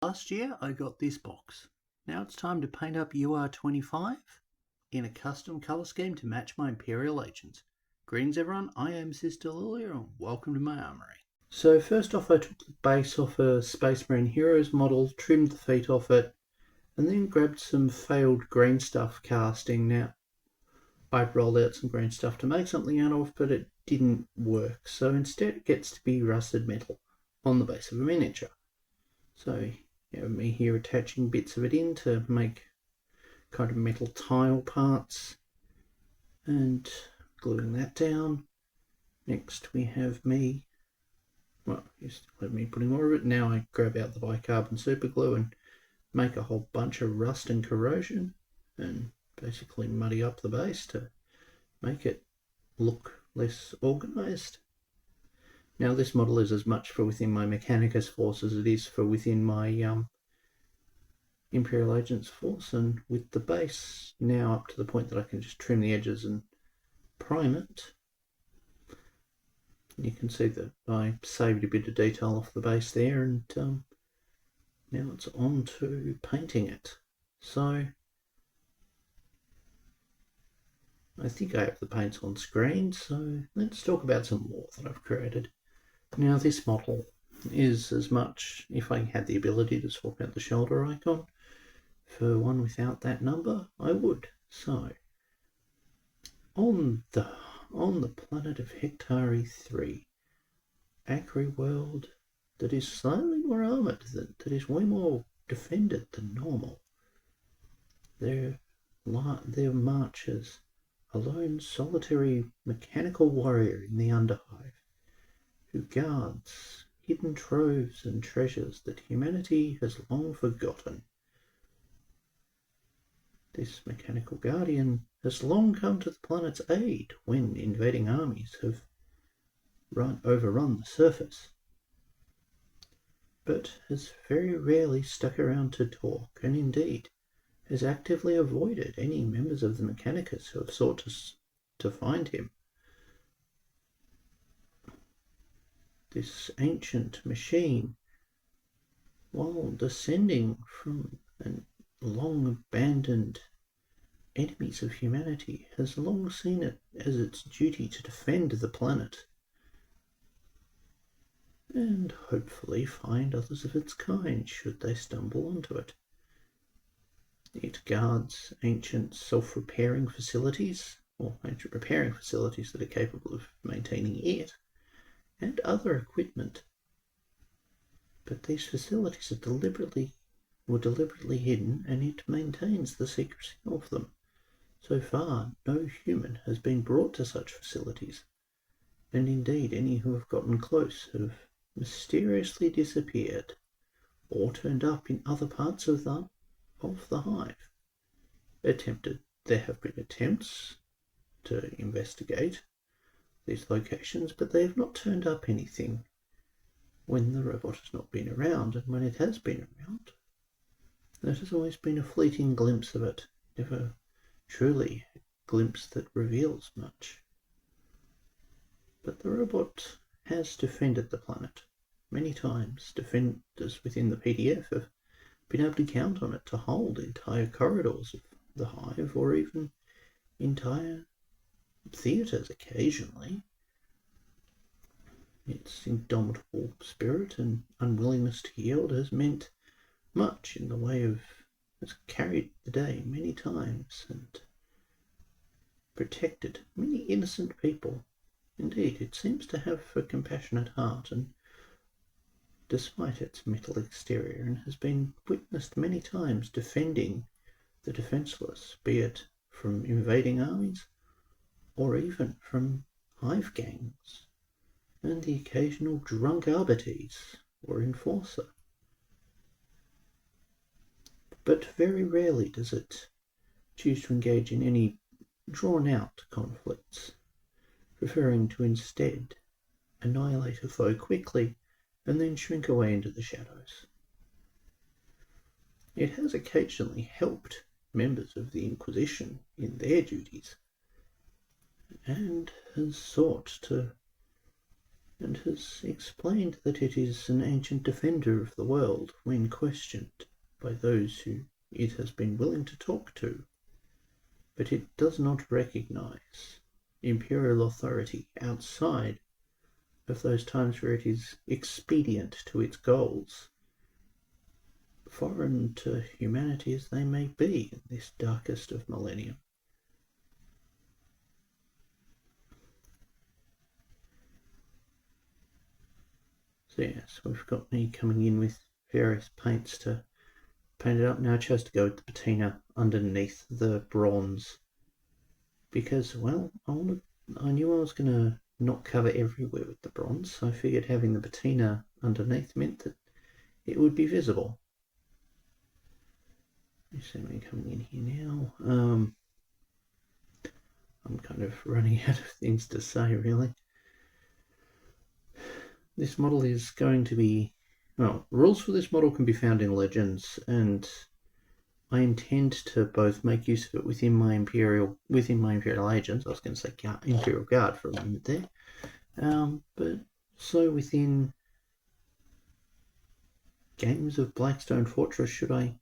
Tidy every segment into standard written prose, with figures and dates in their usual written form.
Last year I got this box. Now it's time to paint up UR-025 in a custom colour scheme to match my Imperial Agents. Greetings everyone, I am Sister Lilia and welcome to my armoury. So first off I took the base off a Space Marine Heroes model, trimmed the feet off it, and then grabbed some failed green stuff casting. Now I rolled out some green stuff to make something out of, but it didn't work, so instead it gets to be rusted metal on the base of a miniature. So you have me here attaching bits of it in to make kind of metal tile parts and gluing that down. Next we have me, well, you still have me putting more of it. Now I grab out the bicarbon super glue and make a whole bunch of rust and corrosion and basically muddy up the base to make it look less organised. Now this model is as much for within my Mechanicus force as it is for within my Imperial Agents force, and with the base now up to the point that I can just trim the edges and prime it, you can see that I saved a bit of detail off the base there, and now it's on to painting it. So I think I have the paints on screen, so let's talk about some more that I've created. Now this model is as much, if I had the ability to swap out the shoulder icon for one without that number, I would. So on the planet of Hectari 3, Acri world that is slightly more armoured, that is way more defended than normal, there marches a lone solitary mechanical warrior in the Underhive, who guards hidden troves and treasures that humanity has long forgotten. This mechanical guardian has long come to the planet's aid when invading armies have overrun the surface, but has very rarely stuck around to talk, and indeed has actively avoided any members of the Mechanicus who have sought to find him. This ancient machine, while descending from long abandoned enemies of humanity, has long seen it as its duty to defend the planet and hopefully find others of its kind should they stumble onto it. It guards ancient self-repairing facilities, or ancient repairing facilities that are capable of maintaining it, and other equipment. But these facilities were deliberately hidden, and it maintains the secrecy of them. So far, no human has been brought to such facilities, and indeed any who have gotten close have mysteriously disappeared or turned up in other parts of the hive. There have been attempts to investigate these locations, but they have not turned up anything when the robot has not been around, and when it has been around, there has always been a fleeting glimpse of it, never truly a glimpse that reveals much. But the robot has defended the planet many times. Defenders within the PDF have been able to count on it to hold entire corridors of the hive, or even entire theatres occasionally. Its indomitable spirit and unwillingness to yield has meant much in the way of, has carried the day many times and protected many innocent people. Indeed, it seems to have a compassionate heart, and despite its metal exterior, and has been witnessed many times defending the defenceless, be it from invading armies or even from hive gangs and the occasional drunk arbites or enforcer. But very rarely does it choose to engage in any drawn-out conflicts, preferring to instead annihilate a foe quickly and then shrink away into the shadows. It has occasionally helped members of the Inquisition in their duties, and has sought to and has explained that it is an ancient defender of the world when questioned by those who it has been willing to talk to. But it does not recognise imperial authority outside of those times where it is expedient to its goals, foreign to humanity as they may be in this darkest of millennium. So yes, we've got me coming in with various paints to paint it up. Now I chose to go with the patina underneath the bronze because, well, I knew I was going to not cover everywhere with the bronze, so I figured having the patina underneath meant that it would be visible. You see me coming in here now. I'm kind of running out of things to say, really. This model is going to be, well, rules for this model can be found in Legends, and I intend to both make use of it within my Imperial Agents. I was going to say Imperial Guard for a moment there, but so within games of Blackstone Fortress, should I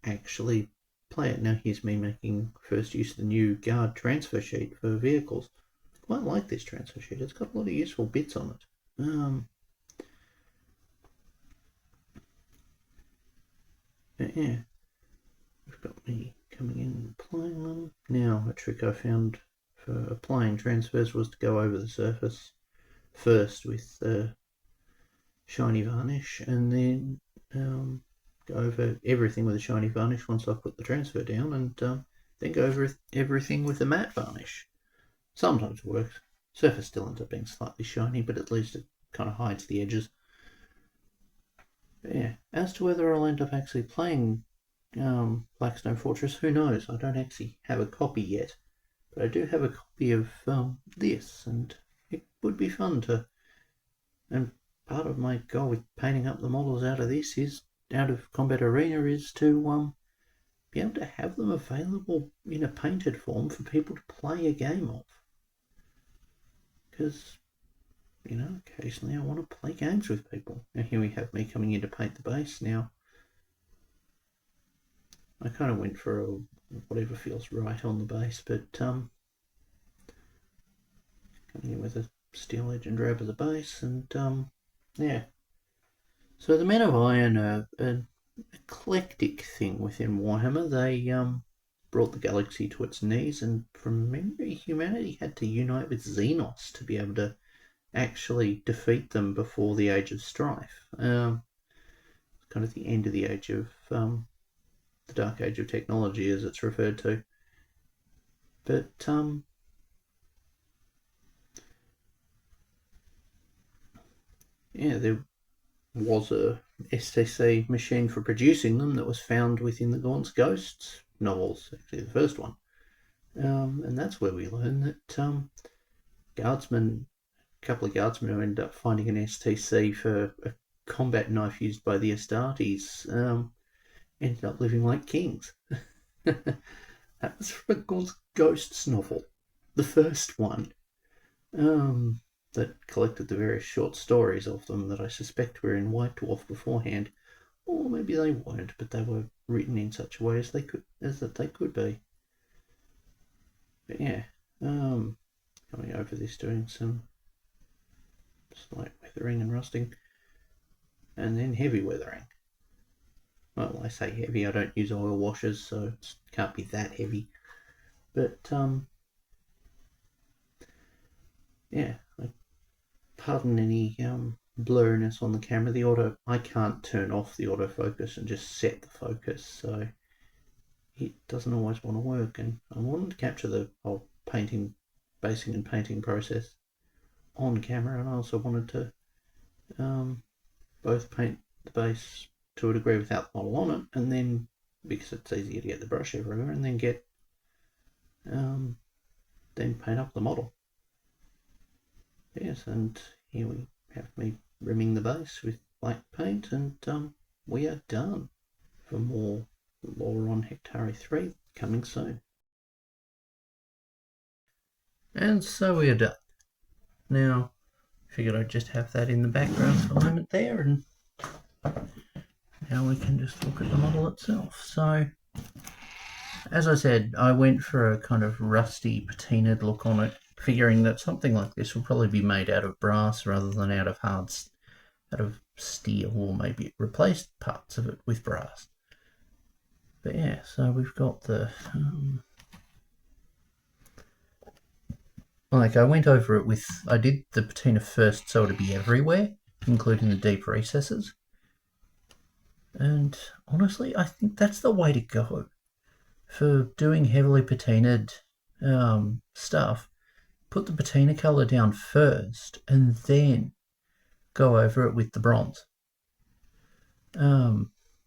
actually play it. Now here's me making first use of the new Guard transfer sheet for vehicles. I quite like this transfer sheet. It's got a lot of useful bits on it. But yeah, we've got me coming in and applying them. Now, a trick I found for applying transfers was to go over the surface first with shiny varnish, and then go over everything with a shiny varnish once I put the transfer down, and then go over everything with a matte varnish. Sometimes it works. Surface still ends up being slightly shiny, but at least it kind of hides the edges. But yeah, as to whether I'll end up actually playing Blackstone Fortress, who knows? I don't actually have a copy yet, but I do have a copy of this, and it would be fun to. And part of my goal with painting up the models out of Combat Arena is to be able to have them available in a painted form for people to play a game of. Because, occasionally I want to play games with people. Now here we have me coming in to paint the base. Now, I kind of went for whatever feels right on the base, but coming in with a steel edge and drab of the base, and yeah. So the Men of Iron are an eclectic thing within Warhammer. They brought the galaxy to its knees, and from memory, humanity had to unite with Xenos to be able to actually defeat them before the Age of Strife. Kind of the end of the age of the Dark Age of Technology, as it's referred to. But yeah, there was a STC machine for producing them that was found within the Gaunt's Ghosts novels, actually the first one. And that's where we learn that a couple of guardsmen who ended up finding an STC for a combat knife used by the Astartes ended up living like kings. That was from a Gaunt's Ghosts novel, the first one, that collected the various short stories of them that I suspect were in White Dwarf beforehand, or maybe they weren't, but they were written in such a way as they could be. But yeah, coming over this, doing some slight weathering and rusting, and then heavy weathering. Well, I say heavy, I don't use oil washers, so it can't be that heavy. But yeah, pardon any blurriness on the camera. I can't turn off the autofocus and just set the focus, so it doesn't always want to work. And I wanted to capture the whole basing and painting process on camera, and I also wanted to both paint the base to a degree without the model on it, and then, because it's easier to get the brush everywhere, and then then paint up the model. Yes, and here we have me rimming the base with black paint, and we are done. For more lore on Hectare 3 coming soon. And so we are done. Now, figured I'd just have that in the background for a moment there, and now we can just look at the model itself. So, as I said, I went for a kind of rusty, patinaed look on it, figuring that something like this will probably be made out of brass rather than out of steel, or maybe replaced parts of it with brass. But yeah, so we've got the like I went over it with, I did the patina first so it'd be everywhere, including the deep recesses. And honestly, I think that's the way to go for doing heavily patinaed stuff. Put the patina colour down first and then go over it with the bronze.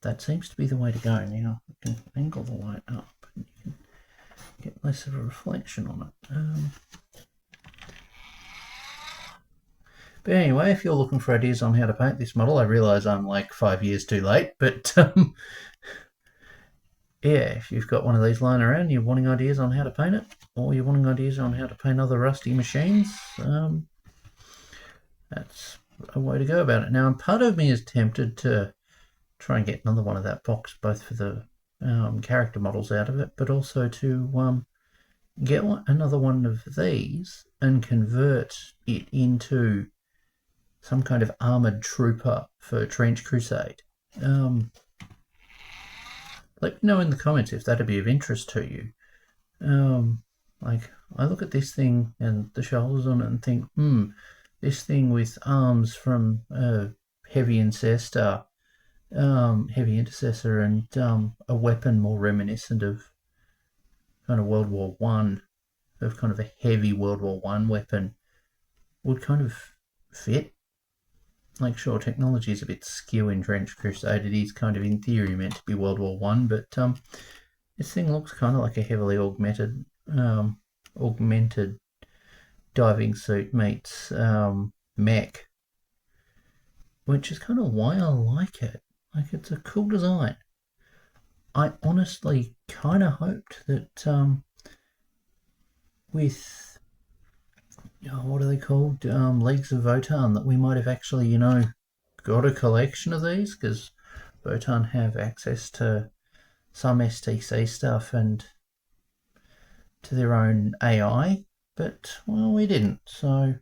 That seems to be the way to go. Now I can angle the light up and you can get less of a reflection on it. But anyway, if you're looking for ideas on how to paint this model, I realise I'm like 5 years too late, but yeah, if you've got one of these lying around, you're wanting ideas on how to paint it, or you're wanting ideas on how to paint other rusty machines, that's a way to go about it. Now, part of me is tempted to try and get another one of that box, both for the character models out of it, but also to get another one of these and convert it into some kind of armoured trooper for Trench Crusade. Let me know in the comments if that'd be of interest to you. Like, I look at this thing and the shoulders on it and think, this thing with arms from heavy intercessor and a weapon more reminiscent of kind of World War One, of kind of a heavy World War One weapon, would kind of fit. Like, sure, technology is a bit skew in Trench Crusade. It is kind of, in theory, meant to be World War One, but this thing looks kind of like a heavily augmented diving suit meets mech, which is kind of why I like it. Like, it's a cool design. I honestly kind of hoped that with what are they called? Leagues of Votan, that we might have actually, got a collection of these, because Votan have access to some STC stuff and to their own AI, but, well, we didn't, so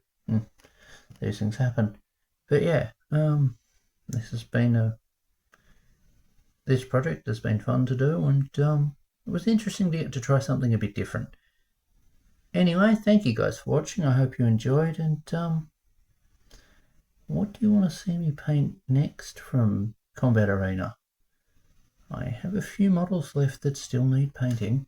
these things happen. But yeah, this project has been fun to do, and it was interesting to get to try something a bit different. Anyway, thank you guys for watching. I hope you enjoyed, and what do you want to see me paint next from Combat Arena? I have a few models left that still need painting.